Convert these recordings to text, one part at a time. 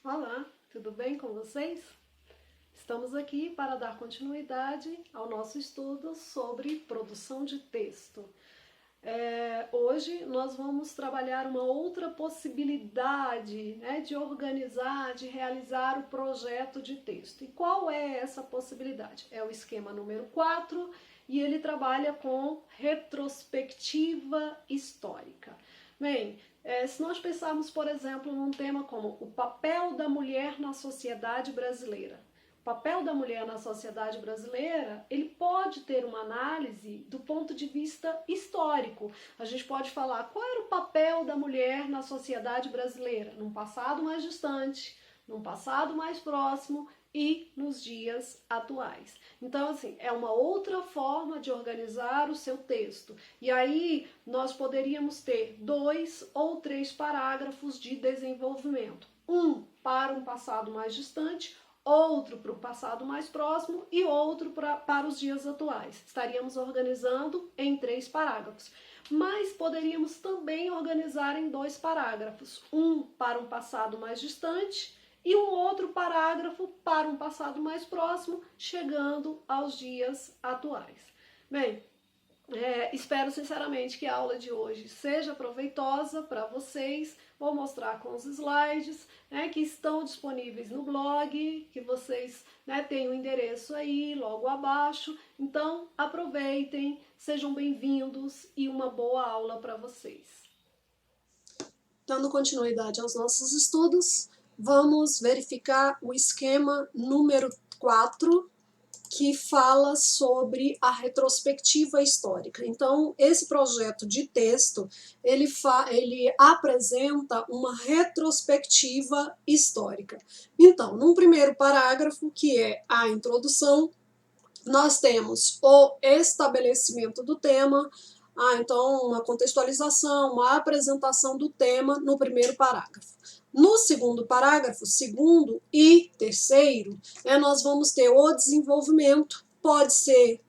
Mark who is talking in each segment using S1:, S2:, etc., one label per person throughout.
S1: Olá, tudo bem com vocês? Estamos aqui para dar continuidade ao nosso estudo sobre produção de texto. Hoje nós vamos trabalhar uma outra possibilidade, né, de organizar, de realizar o projeto de texto. E qual é essa possibilidade? É o esquema número 4 e ele trabalha com retrospectiva histórica. Bem, se nós pensarmos, por exemplo, num tema como o papel da mulher na sociedade brasileira, o papel da mulher na sociedade brasileira, ele pode ter uma análise do ponto de vista histórico. A gente pode falar qual era o papel da mulher na sociedade brasileira, num passado mais distante, num passado mais próximo e nos dias atuais. Então, assim, é uma outra forma de organizar o seu texto. E aí nós poderíamos ter 2 ou 3 parágrafos de desenvolvimento. Um para um passado mais distante, outro para o passado mais próximo e outro para os dias atuais. Estaríamos organizando em 3 parágrafos. Mas poderíamos também organizar em 2 parágrafos. Um para um passado mais distante e um outro parágrafo para um passado mais próximo, chegando aos dias atuais. Bem, espero sinceramente que a aula de hoje seja proveitosa para vocês. Vou mostrar com os slides, né, que estão disponíveis no blog, que vocês, né, têm o endereço aí logo abaixo. Então aproveitem, sejam bem-vindos e uma boa aula para vocês. Dando continuidade aos nossos estudos, vamos verificar o esquema número 4, que fala sobre a retrospectiva histórica. Então, esse projeto de texto, ele apresenta uma retrospectiva histórica. Então, num primeiro parágrafo, que é a introdução, nós temos o estabelecimento do tema, então uma contextualização, uma apresentação do tema no primeiro parágrafo. No segundo parágrafo, segundo e terceiro, nós vamos ter o desenvolvimento, pode ser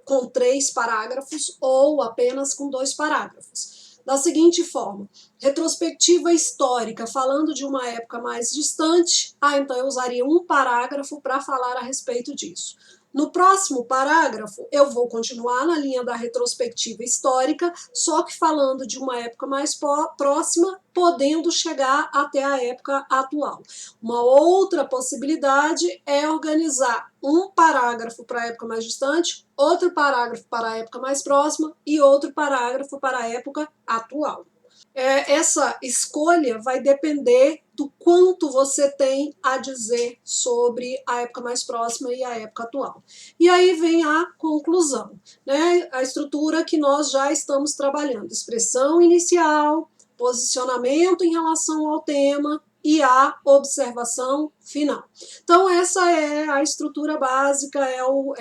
S1: com 3 parágrafos ou apenas com 2 parágrafos. Da seguinte forma, retrospectiva histórica, falando de uma época mais distante, então eu usaria um parágrafo para falar a respeito disso. No próximo parágrafo, eu vou continuar na linha da retrospectiva histórica, só que falando de uma época mais próxima, podendo chegar até a época atual. Uma outra possibilidade é organizar um parágrafo para a época mais distante, outro parágrafo para a época mais próxima e outro parágrafo para a época atual. Essa escolha vai depender do quanto você tem a dizer sobre a época mais próxima e a época atual. E aí vem a conclusão, né? A estrutura que nós já estamos trabalhando: expressão inicial, posicionamento em relação ao tema e a observação final. Então essa é a estrutura básica, o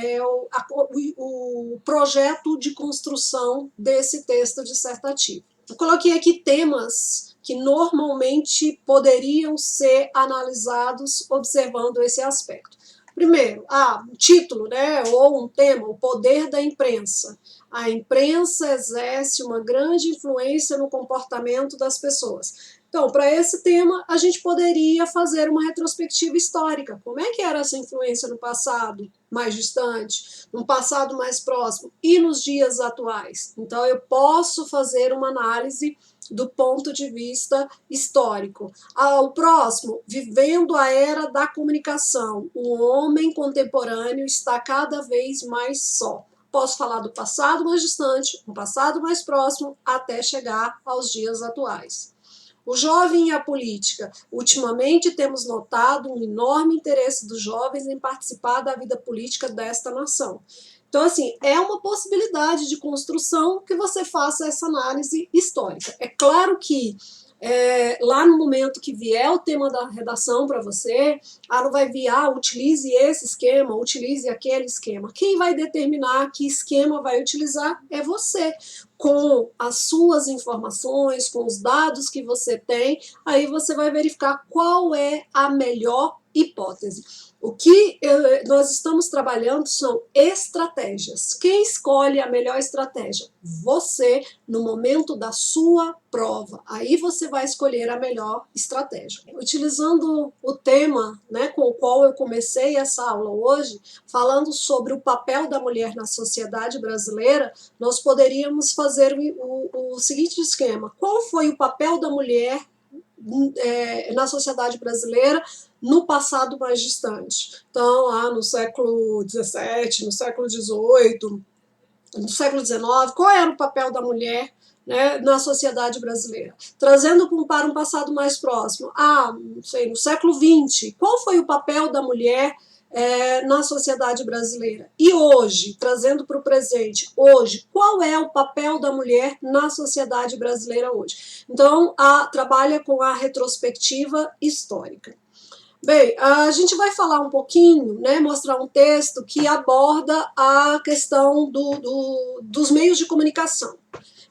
S1: projeto de construção desse texto dissertativo. Eu coloquei aqui temas que normalmente poderiam ser analisados observando esse aspecto. Primeiro, um título, né, ou um tema, o poder da imprensa. A imprensa exerce uma grande influência no comportamento das pessoas. Então, para esse tema, a gente poderia fazer uma retrospectiva histórica. Como é que era essa influência no passado mais distante, no passado mais próximo e nos dias atuais? Então, eu posso fazer uma análise do ponto de vista histórico. O próximo, vivendo a era da comunicação, o homem contemporâneo está cada vez mais só. Posso falar do passado mais distante, um passado mais próximo, até chegar aos dias atuais. O jovem e a política. Ultimamente temos notado um enorme interesse dos jovens em participar da vida política desta nação. Então, assim, é uma possibilidade de construção que você faça essa análise histórica. É claro que lá no momento que vier o tema da redação para você, não vai vir, utilize esse esquema, utilize aquele esquema. Quem vai determinar que esquema vai utilizar é você, com as suas informações, com os dados que você tem. Aí você vai verificar qual é a melhor hipótese. O que nós estamos trabalhando são estratégias. Quem escolhe a melhor estratégia? Você, no momento da sua prova. Aí você vai escolher a melhor estratégia. Utilizando o tema, né, com o qual eu comecei essa aula hoje, falando sobre o papel da mulher na sociedade brasileira, nós poderíamos fazer o seguinte esquema. Qual foi o papel da mulher na sociedade brasileira no passado mais distante? Então, no século XVII, no século XVIII, no século XIX, qual era o papel da mulher, né, na sociedade brasileira? Trazendo para um passado mais próximo, não sei, no século XX, qual foi o papel da mulher na sociedade brasileira? E hoje, trazendo para o presente, hoje, qual é o papel da mulher na sociedade brasileira hoje? Então, trabalha com a retrospectiva histórica. Bem, a gente vai falar um pouquinho, né, mostrar um texto que aborda a questão dos meios de comunicação.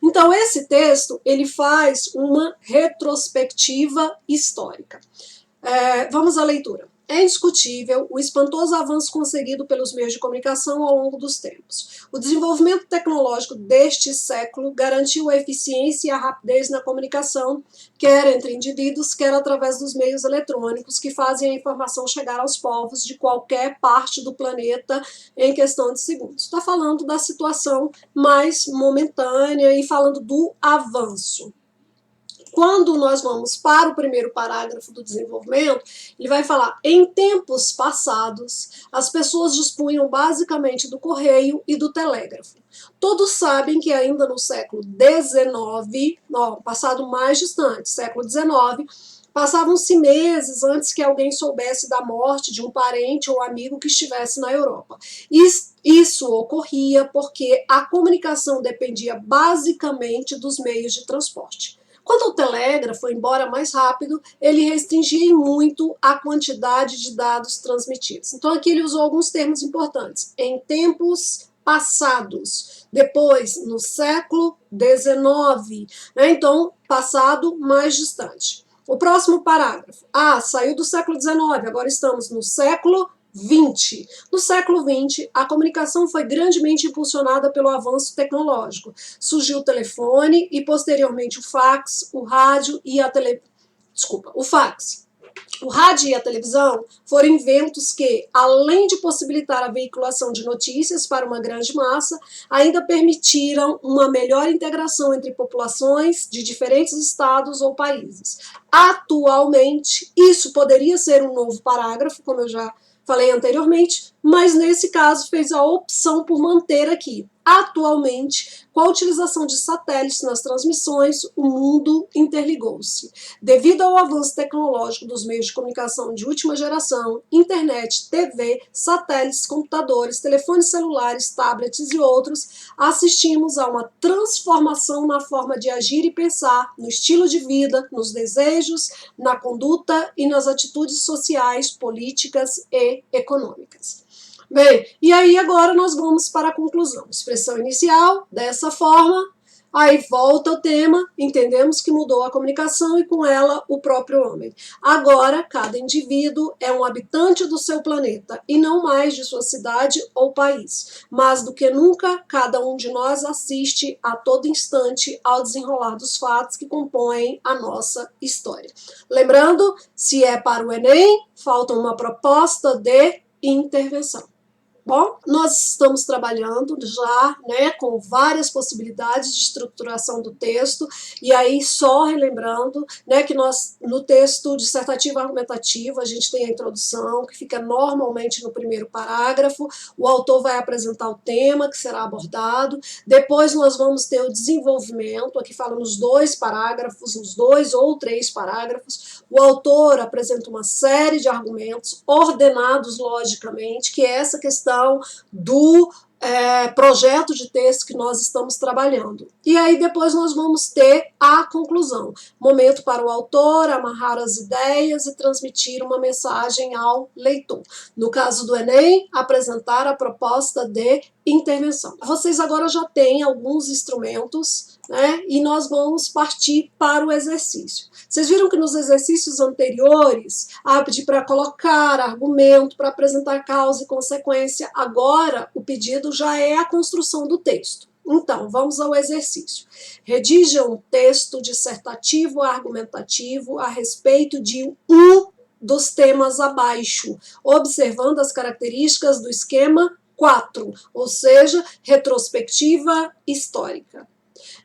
S1: Então, esse texto, ele faz uma retrospectiva histórica. Vamos à leitura. É indiscutível o espantoso avanço conseguido pelos meios de comunicação ao longo dos tempos. O desenvolvimento tecnológico deste século garantiu a eficiência e a rapidez na comunicação, quer entre indivíduos, quer através dos meios eletrônicos que fazem a informação chegar aos povos de qualquer parte do planeta em questão de segundos. Está falando da situação mais momentânea e falando do avanço. Quando nós vamos para o primeiro parágrafo do desenvolvimento, ele vai falar: em tempos passados, as pessoas dispunham basicamente do correio e do telégrafo. Todos sabem que ainda no século XIX, passado mais distante, século XIX, passavam-se meses antes que alguém soubesse da morte de um parente ou amigo que estivesse na Europa. Isso ocorria porque a comunicação dependia basicamente dos meios de transporte. Quanto ao telégrafo, embora mais rápido, ele restringia muito a quantidade de dados transmitidos. Então aqui ele usou alguns termos importantes. Em tempos passados, depois no século XIX, né? Então passado mais distante. O próximo parágrafo. Saiu do século XIX, agora estamos no século XX. No século XX, a comunicação foi grandemente impulsionada pelo avanço tecnológico. Surgiu o telefone e, posteriormente, o fax, o rádio e a o fax. O rádio e a televisão foram inventos que, além de possibilitar a veiculação de notícias para uma grande massa, ainda permitiram uma melhor integração entre populações de diferentes estados ou países. Atualmente, isso poderia ser um novo parágrafo, como eu já falei anteriormente, mas nesse caso fez a opção por manter aqui. Atualmente, com a utilização de satélites nas transmissões, o mundo interligou-se. Devido ao avanço tecnológico dos meios de comunicação de última geração, internet, TV, satélites, computadores, telefones celulares, tablets e outros, assistimos a uma transformação na forma de agir e pensar, no estilo de vida, nos desejos, na conduta e nas atitudes sociais, políticas e econômicas. Bem, e aí agora nós vamos para a conclusão. Expressão inicial, dessa forma, aí volta o tema, entendemos que mudou a comunicação e com ela o próprio homem. Agora, cada indivíduo é um habitante do seu planeta e não mais de sua cidade ou país. Mais do que nunca, cada um de nós assiste a todo instante ao desenrolar dos fatos que compõem a nossa história. Lembrando, se é para o Enem, falta uma proposta de intervenção. Bom, nós estamos trabalhando já, né, com várias possibilidades de estruturação do texto, e aí só relembrando, né, que nós, no texto dissertativo argumentativo, a gente tem a introdução, que fica normalmente no primeiro parágrafo, o autor vai apresentar o tema que será abordado, depois nós vamos ter o desenvolvimento, aqui fala nos 2 parágrafos, nos 2 ou 3 parágrafos, o autor apresenta uma série de argumentos ordenados logicamente, que é essa questão do projeto de texto que nós estamos trabalhando. E aí depois nós vamos ter a conclusão. Momento para o autor amarrar as ideias e transmitir uma mensagem ao leitor. No caso do Enem, apresentar a proposta de intervenção. Vocês agora já têm alguns instrumentos né? E nós vamos partir para o exercício. Vocês viram que nos exercícios anteriores, pedir para colocar argumento, para apresentar causa e consequência, agora o pedido já é a construção do texto. Então, vamos ao exercício. Redija um texto dissertativo argumentativo a respeito de um dos temas abaixo, observando as características do esquema 4, ou seja, retrospectiva histórica.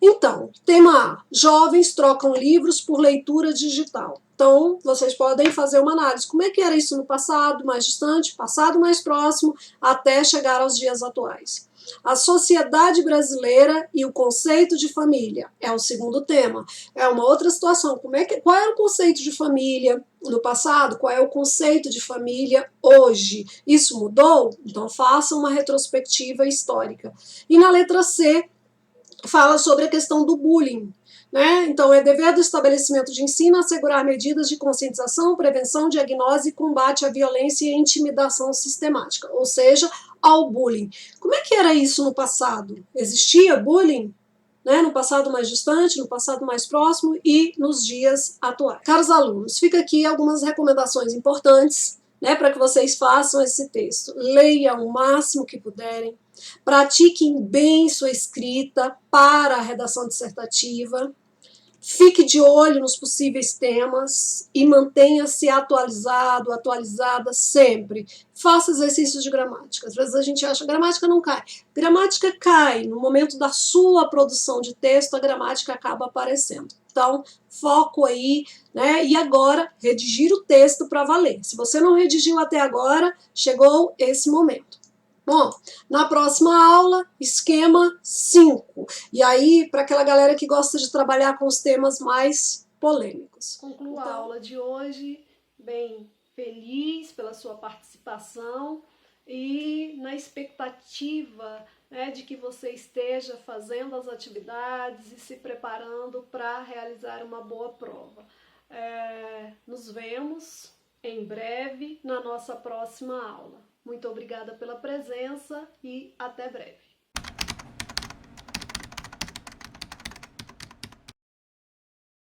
S1: Então, tema A, jovens trocam livros por leitura digital. Então, vocês podem fazer uma análise. Como é que era isso no passado mais distante, passado mais próximo, até chegar aos dias atuais? A sociedade brasileira e o conceito de família é o segundo tema. É uma outra situação. Qual era o conceito de família no passado? Qual é o conceito de família hoje? Isso mudou? Então, faça uma retrospectiva histórica. E na letra C, fala sobre a questão do bullying, né? Então, é dever do estabelecimento de ensino assegurar medidas de conscientização, prevenção, diagnose e combate à violência e intimidação sistemática, ou seja, ao bullying. Como é que era isso no passado? Existia bullying? Né, no passado mais distante, no passado mais próximo e nos dias atuais. Caros alunos, fica aqui algumas recomendações importantes, né, para que vocês façam esse texto. Leiam o máximo que puderem, pratiquem bem sua escrita para a redação dissertativa, fique de olho nos possíveis temas e mantenha-se atualizado, atualizada sempre. Faça exercícios de gramática. Às vezes a gente acha que gramática não cai. Gramática cai. No momento da sua produção de texto, a gramática acaba aparecendo. Então, foco aí, né? E agora, redigir o texto para valer. Se você não redigiu até agora, chegou esse momento. Bom, na próxima aula, esquema 5. E aí, para aquela galera que gosta de trabalhar com os temas mais polêmicos. Concluo a aula de hoje bem feliz pela sua participação e na expectativa, né, de que você esteja fazendo as atividades e se preparando para realizar uma boa prova. Nos vemos em breve na nossa próxima aula. Muito obrigada pela presença e até breve.